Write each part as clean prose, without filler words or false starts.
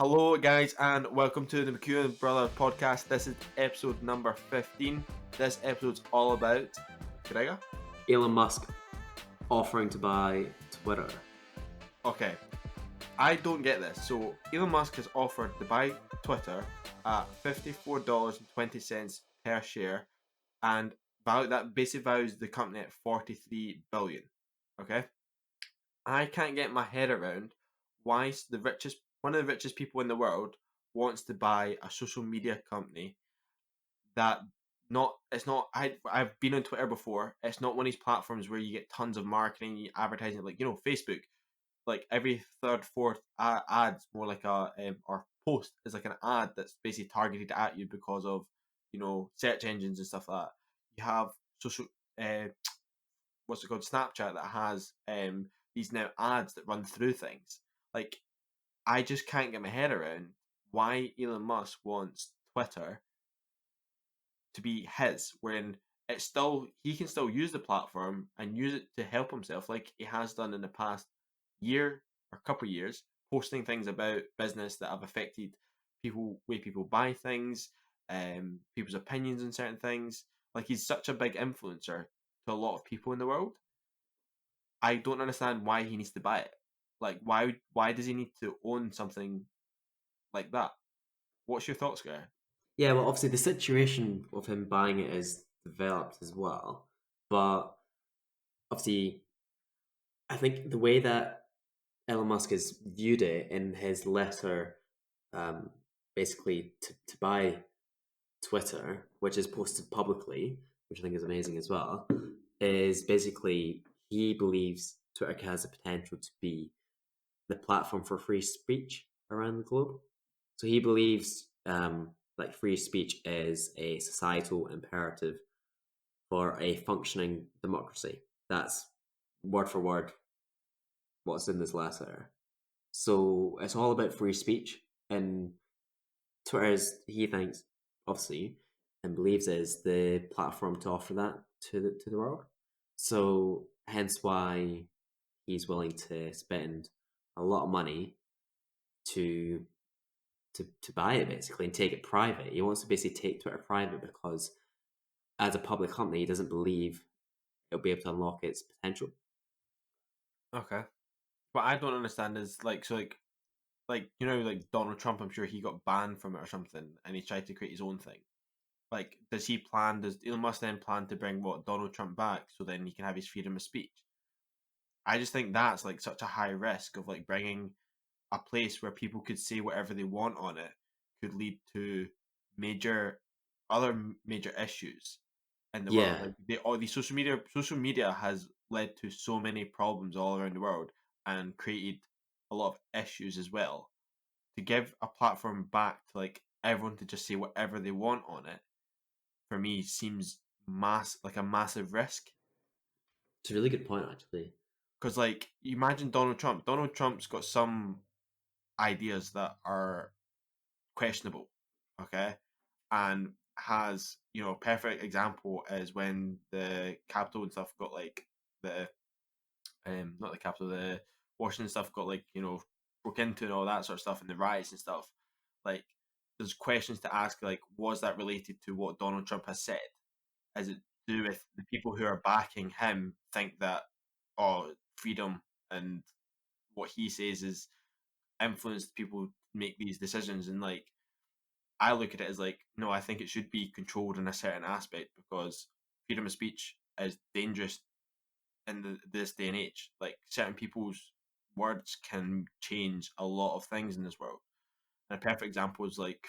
Hello, guys, and welcome to the McEwen Brother podcast. This is episode number 15. This episode's all about Gregor. Elon Musk offering to buy Twitter. Okay, I don't get this. So, Elon Musk has offered to buy Twitter at $54.20 per share, and that basically values the company at $43 billion. Okay, I can't get my head around why one of the richest people in the world wants to buy a social media company that I've been on Twitter before. It's not one of these platforms where you get tons of marketing, advertising, like Facebook. Like every third, fourth ad's more like or post is like an ad that's basically targeted at you because of search engines and stuff like that. You have social what's it called, Snapchat, that has these now ads that run through things. Like, I just can't get my head around why Elon Musk wants Twitter to be his when he can still use the platform and use it to help himself, like he has done in the past year or couple of years, posting things about business that have affected way people buy things, people's opinions on certain things. Like, he's such a big influencer to a lot of people in the world. I don't understand why he needs to buy it. Like, why does he need to own something like that? What's your thoughts, Gary? Yeah, well, obviously the situation of him buying it is developed as well. But obviously, I think the way that Elon Musk has viewed it in his letter, um, basically to buy Twitter, which is posted publicly, which I think is amazing as well, is basically he believes Twitter has the potential to be the platform for free speech around the globe. So he believes like free speech is a societal imperative for a functioning democracy. That's word for word what's in this letter. So it's all about free speech, and Twitter is, he thinks, obviously, and believes is the platform to offer that to the world. So hence why he's willing to spend a lot of money to to buy it basically and take it private. He wants to basically take Twitter private because as a public company, he doesn't believe it'll be able to unlock its potential. Okay. What I don't understand is like Donald Trump, I'm sure he got banned from it or something, and he tried to create his own thing. Like, does Elon Musk then plan to bring Donald Trump back so then he can have his freedom of speech? I just think that's like such a high risk of like bringing a place where people could say whatever they want on it could lead to major major issues in the world. Yeah, Like all the social media has led to so many problems all around the world and created a lot of issues as well. To give a platform back to like everyone to just say whatever they want on it, for me seems like a massive risk. it's a really good point actually. Because like, you imagine Donald Trump. Donald Trump's got some ideas that are questionable, okay, and has a perfect example is when the Capitol and stuff got like the not the Capitol, the Washington stuff got like broke into and all that sort of stuff, and the riots and stuff. Like, there's questions to ask, like, was that related to what Donald Trump has said? Is it to do with the people who are backing him think that, oh, freedom and what he says is influenced people to make these decisions? And like, I look at it as like, no, I think it should be controlled in a certain aspect because freedom of speech is dangerous in this day and age. Like, certain people's words can change a lot of things in this world. And a perfect example is like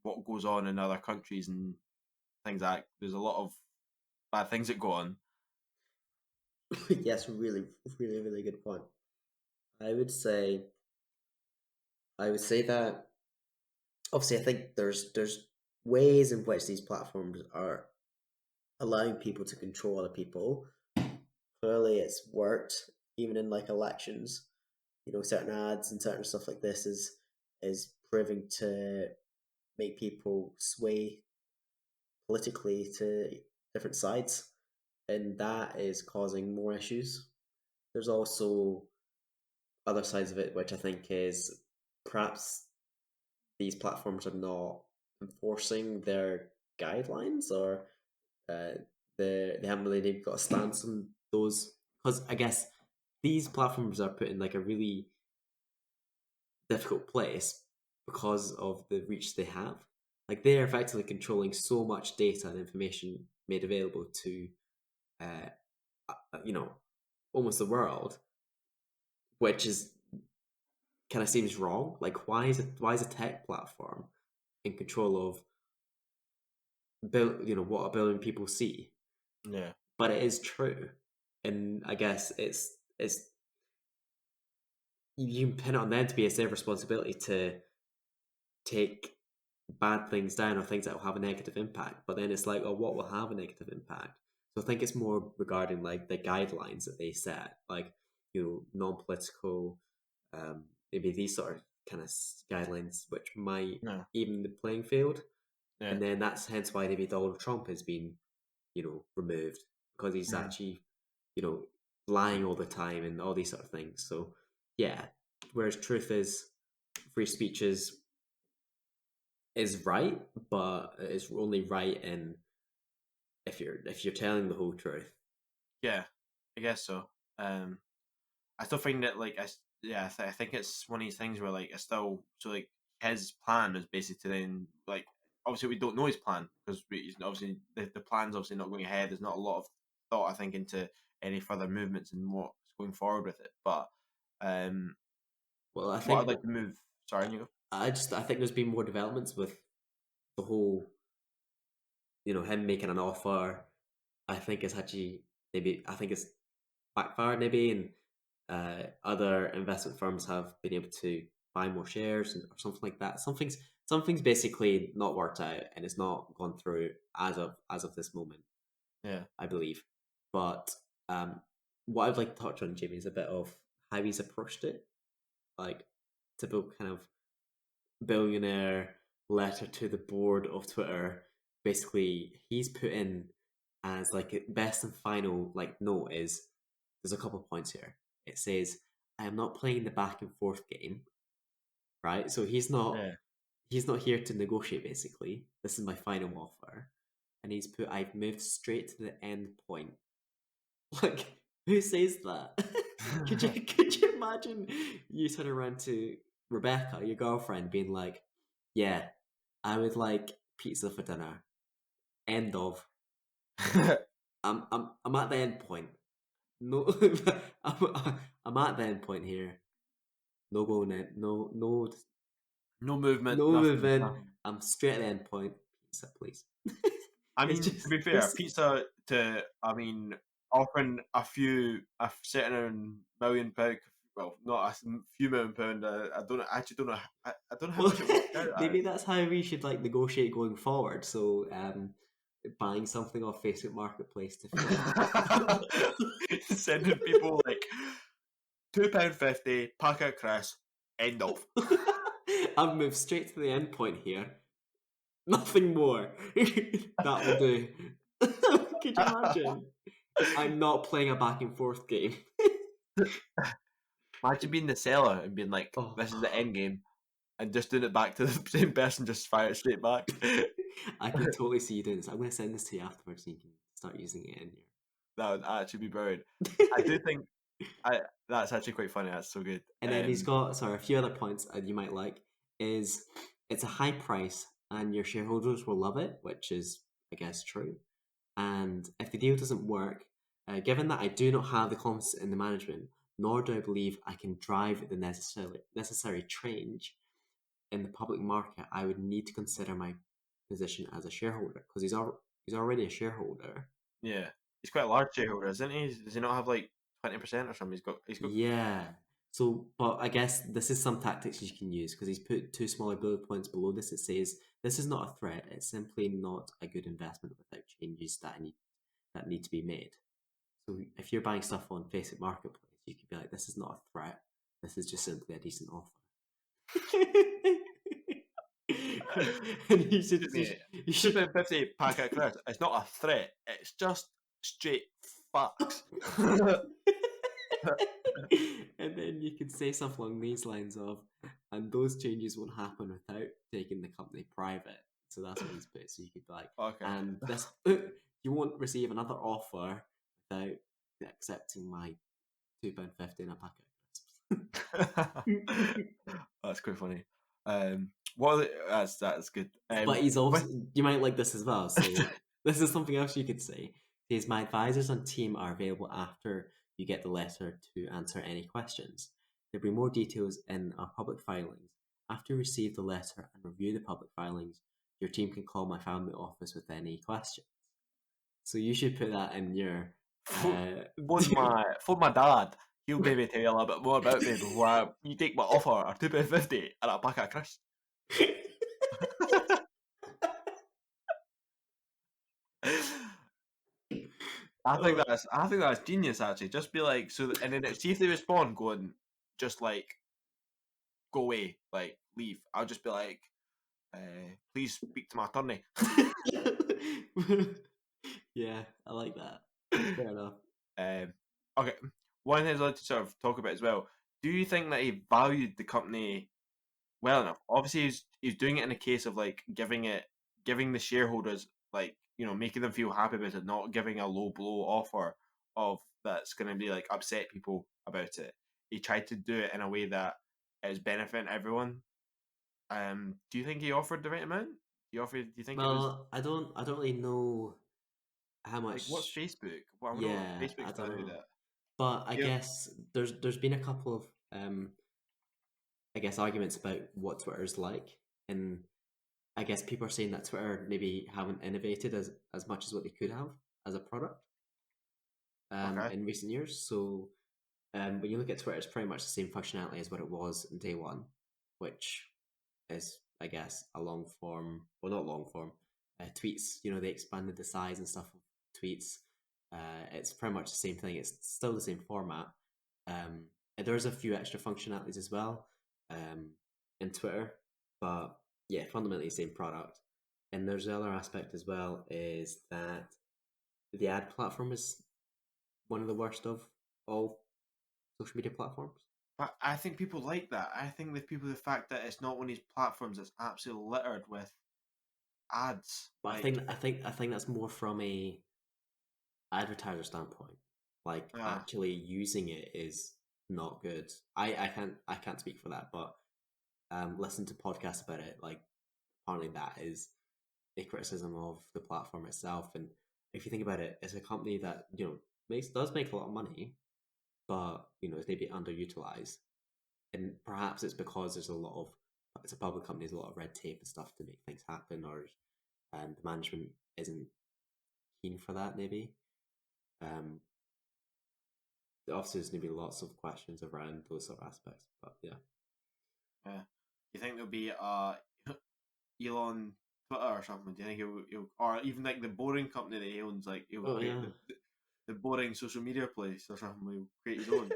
what goes on in other countries and things like, there's a lot of bad things that go on. Yes, really, really, really good point. I would say, I would say that obviously I think there's ways in which these platforms are allowing people to control other people. Clearly, it's worked even in like elections. You know, certain ads and certain stuff like this is proving to make people sway politically to different sides, and that is causing more issues. There's also other sides of it, which I think is perhaps these platforms are not enforcing their guidelines, or they haven't really got a stance on those. Because I guess these platforms are put in like a really difficult place because of the reach they have. Like they are effectively controlling so much data and information made available to, uh, you know, almost the world, which is kind of seems wrong. Like why is a tech platform in control of what a billion people see? Yeah. But it is true, and I guess it's you can pin it on them to be it's their responsibility to take bad things down or things that will have a negative impact. But then it's like, oh, what will have a negative impact? So I think it's more regarding like the guidelines that they set, like non-political, maybe these sort of kind of guidelines, which might No. even the playing field. Yeah. And then that's hence why maybe Donald Trump has been, removed because he's Mhm. actually, lying all the time and all these sort of things. So yeah, whereas truth is, free speech is right, but it's only right in if you're telling the whole truth. Yeah. I guess so. I still find that like I think it's one of these things where like I still so like his plan is basically to then like obviously we don't know his plan because he's obviously the plan's obviously not going ahead. There's not a lot of thought I think into any further movements and what's going forward with it. But um, Well, I what I'd think like to move. Sorry, you go. I think there's been more developments with the whole, him making an offer. I think it's actually maybe I think it's backfired maybe, and other investment firms have been able to buy more shares or something like that. Something's basically not worked out, and it's not gone through as of this moment, Yeah. I believe. But what I'd like to touch on, Jamie, is a bit of how he's approached it, like typical kind of billionaire letter to the board of Twitter. Basically, he's put in as like best and final like note is there's a couple of points here. It says, I am not playing the back and forth game, right? So Yeah. he's not here to negotiate basically. This is my final offer. And he's put I've moved straight to the end point. Like, who says that? could you imagine you turn around to Rebecca, your girlfriend, being like, "Yeah, I would like pizza for dinner." End of. I'm at the end point. No, I'm at the end point here. No going in. No movement. No Nothing. moving. Nothing. I'm straight at the end point. Pizza, please. I It's mean, to just be fair, pizza to offering a certain £1 million, well, not few £1 million. I actually don't know. I don't know how well, much it worked out maybe as. that's how we should like negotiate going forward. So, buying something off Facebook Marketplace to free. Sending people like £2.50 pack of crisps. End of. I've moved straight to the end point here. Nothing more. That will do. Could you imagine? I'm not playing a back and forth game. Imagine being the seller and being like, Oh, "This is the end game," and just doing it back to the same person, just fire it straight back. I can totally see you doing this. I'm going to send this to you afterwards so you can start using it in That would actually be brilliant. I do here. think I that's actually quite funny. That's so good. And then he's got, sorry, a few other points you might like is it's a high price and your shareholders will love it, which is, I guess, true. And if the deal doesn't work, given that I do not have the confidence in the management, nor do I believe I can drive the necessary change in the public market, I would need to consider my position as a shareholder because he's already a shareholder. Yeah, he's quite a large shareholder, isn't he? Does he not have like 20% or something? He's got. Yeah. So, but I guess this is some tactics you can use because he's put two smaller bullet points below this. It says this is not a threat. It's simply not a good investment without changes that need to be made. So, if you're buying stuff on Facebook Marketplace, you could be like, "This is not a threat. This is just simply a decent offer." And Excuse me, you should £2.50 pack of crisps. It's not a threat. It's just straight facts. and then you could say something along these lines of, and those changes won't happen without taking the company private. So that's what he's put. So you could be like, Okay. and this you won't receive another offer without accepting my £2.50 in a packet of crisps. That's quite funny. What? That's good. But he's also, With you might like this as well. So this is something else you could say. Says my advisors and team are available after you get the letter to answer any questions. There'll be more details in our public filings. After you receive the letter and review the public filings, your team can call my family office with any questions. So you should put that in your. Uh, phone my dad. He'll maybe tell you a little bit more about me before you take my offer or £2.50 and a packet of crisps. I think that's genius actually. Just be like and then see if they respond, going just like go away, like leave. I'll just be like, please speak to my attorney. yeah, I like that. Fair enough. Okay, one thing I'd like to sort of talk about as well. Do you think that he valued the company well enough? Obviously, he's doing it in a case of like giving the shareholders, like, making them feel happy about it, not giving a low blow offer of that's going to be like upset people about it. He tried to do it in a way that is benefiting everyone. Do you think he offered the right amount? Do you think it was Well, I don't really know how like what's much. Facebook? Well, I know Yeah, I Facebook's don't valued know. at. But I Yeah. guess there's been a couple of I guess arguments about what Twitter's like, and I guess people are saying that Twitter maybe haven't innovated as much as what they could have as a product Okay. in recent years. So when you look at Twitter, it's pretty much the same functionality as what it was in day one, which is, I guess, a long form, well, not long form, tweets. They expanded the size and stuff of tweets. It's pretty much the same thing. It's still the same format. And there's a few extra functionalities as well in Twitter, but yeah, fundamentally the same product. And there's the other aspect as well is that the ad platform is one of the worst of all social media platforms. But I think people like that. I think the fact that it's not one of these platforms that's absolutely littered with ads. But I think that's more from a advertiser standpoint. Like Uh, actually using it is not good. I can't speak for that, but listen to podcasts about it. Like apparently that is a criticism of the platform itself. And if you think about it, it's a company that does make a lot of money, but is maybe underutilized. And perhaps it's because it's a public company, there's a lot of red tape and stuff to make things happen, or the management isn't keen for that maybe. Um, Obviously, there's going to be lots of questions around those sort of aspects, but yeah. yeah. You think there'll be Elon Twitter or something? Do you think he'll or even like the boring company that he owns, like he'll Oh create yeah. the boring social media place or something? He'll create his own.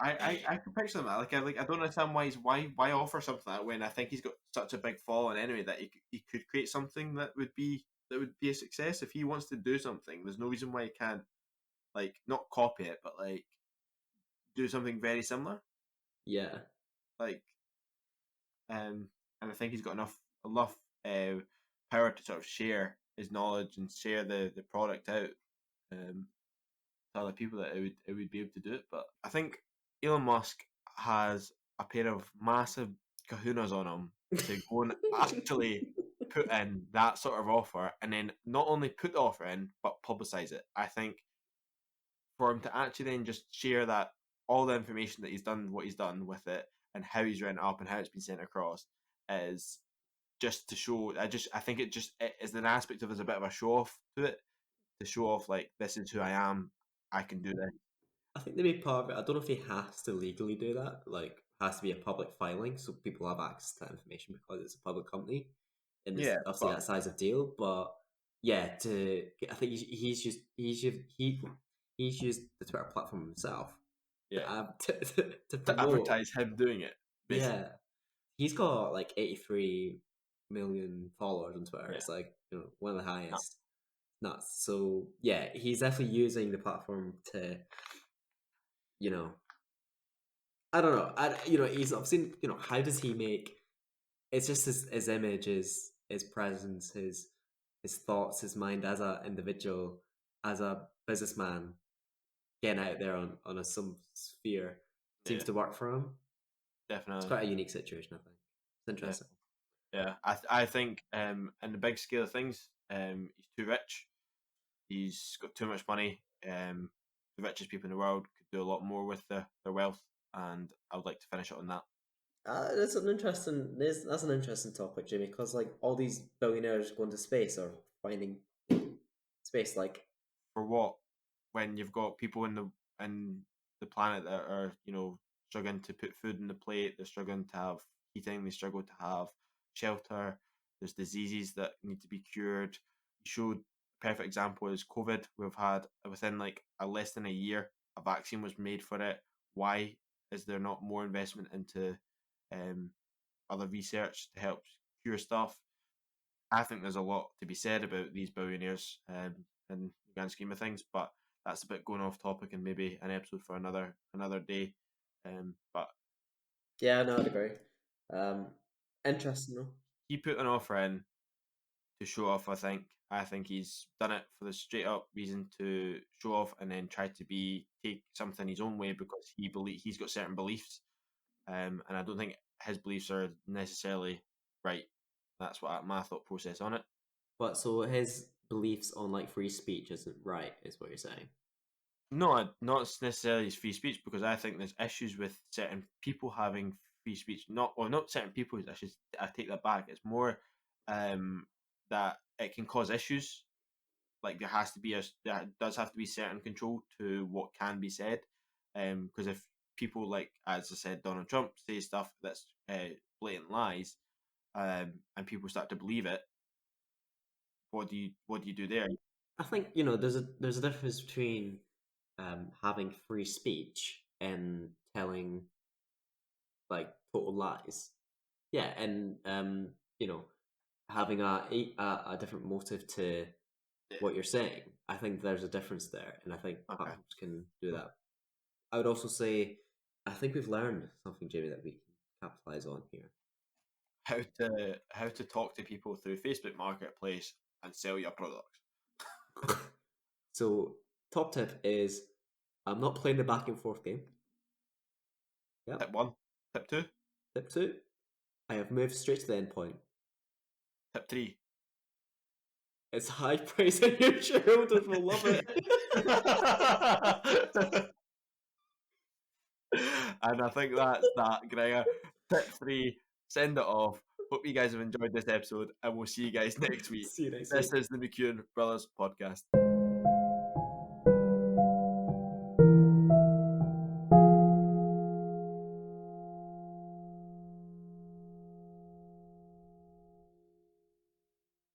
I can picture that. I don't understand why offer something like that when I think he's got such a big following anyway that he could create something that would be a success if he wants to do something. There's no reason why he can't like not copy it, but like do something very similar. Yeah. Like and I think he's got enough power to sort of share his knowledge and share the product out to other people that it would be able to do it. But I think Elon Musk has a pair of massive kahunas on him to go and actually put in that sort of offer, and then not only put the offer in but publicize it. I think for him to actually then just share that all the information that he's done, what he's done with it, and how he's written it up and how it's been sent across is just to show. I think it is an aspect of as a bit of a show off to it to show off like this is who I am. I can do this. I think they made part of it. I don't know if he has to legally do that. Like, has to be a public filing so people have access to that information because it's a public company, and it's Yeah, obviously but that size of deal. But yeah, I think he's used the Twitter platform himself yeah, to to promote. advertise him doing it, basically. Yeah, he's got like 83 million followers on Twitter. Yeah, It's like one of the no, highest. Nuts. So yeah, he's definitely using the platform to you know I don't know. I've seen. How does he make? It's just his image, his presence, his thoughts, his mind as an individual, as a businessman, getting out there on some sphere seems Yeah, to work for him. It's definitely. quite a unique situation, I think. It's Yeah, interesting. yeah. I think in the big scale of things, he's too rich. He's got too much money. The richest people in the world could do a lot more with their wealth, and I would like to finish it on that. That's an interesting topic, Jimmy, because like all these billionaires going to space or finding space, like For what? When you've got people in the planet that are struggling to put food on the plate, they're struggling to have heating, they struggle to have shelter. There's diseases that need to be cured. You showed a perfect example is COVID. We've had within like a less than a year, a vaccine was made for it. Why is there not more investment into um, other research to help cure stuff? I think there's a lot to be said about these billionaires in the grand scheme of things, but that's a bit going off topic and maybe an episode for another day. But yeah, no, I'd agree. Um, Interesting though. he put an offer in to show off. I think he's done it for the straight up reason to show off and then try to take something his own way because he's got certain beliefs, and I don't think his beliefs are necessarily right. That's what my thought process on it. But so his beliefs on like free speech isn't right, is what you're saying. Not necessarily as free speech because I think there's issues with certain people having free speech. Not certain people. I take that back. It's more that it can cause issues. Like there does have to be certain control to what can be said. Because if people like, as I said, Donald Trump say stuff that's blatant lies, and people start to believe it, what do you do there? I think there's a difference between having free speech and telling like total lies. Yeah, and having a different motive to Yeah. what you're saying. I think there's a difference there, and I think Okay. platforms can do that. I would also say I think we've learned something, Jamie, that we can capitalize on here. How to talk to people through Facebook Marketplace and sell your products. So, top tip is I'm not playing the back and forth game. Tip Yep. one, tip two, Tip two, I have moved straight to the end point. tip three. It's high praise and your shareholders will love it. And I think that's that, Gregor. Tip three, send it off. Hope you guys have enjoyed this episode, and we'll see you guys next week. See you next This week. is the McEwen Brothers podcast.